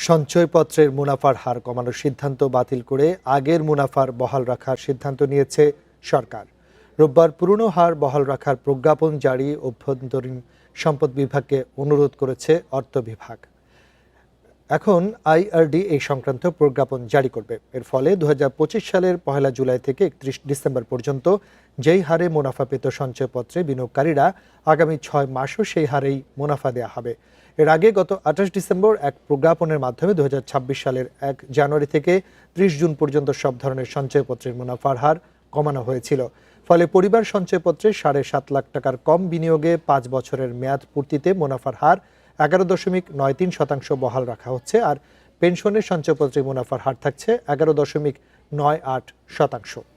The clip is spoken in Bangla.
সঞ্চয়পত্রের মুনাফার হার কমানোর সিদ্ধান্ত বাতিল করে আগের মুনাফার বহাল রাখার সিদ্ধান্ত নিয়েছে সরকার। রোববার পুরনো হার বহাল রাখার প্রজ্ঞাপন জারি অভ্যন্তরীণ সম্পদ বিভাগকে অনুরোধ করেছে অর্থ বিভাগ। এখন আইআরডি এই সংক্রান্ত প্রজ্ঞাপন জারি করবে। এর ফলে ২০২৫ সালের ১ জুলাই থেকে ৩১ ডিসেম্বর পর্যন্ত যেই হারে মুনাফা পেত সঞ্চয়পত্রে বিনিয়োগকারীরা আগামী ৬ মাসও সেই হারেই মুনাফা দেওয়া হবে। এর আগে গত ২৮ ডিসেম্বর এক প্রজ্ঞাপনের মাধ্যমে ২০২৬ সালের ১ জানুয়ারি থেকে ৩০ জুন পর্যন্ত সব ধরনের সঞ্চয়পত্রের মুনাফার হার কমানো হয়েছিল। ফলে পরিবার সঞ্চয়পত্রে ৭.৫ লাখ টাকার কম বিনিয়োগে ৫ বছরের মেয়াদ পূর্তিতে মুনাফার হার ১১.৯৩% বহাল রাখা হচ্ছে, আর পেনশনের সঞ্চয়পত্রে মুনাফার হার থাকছে ১১.৯৮%।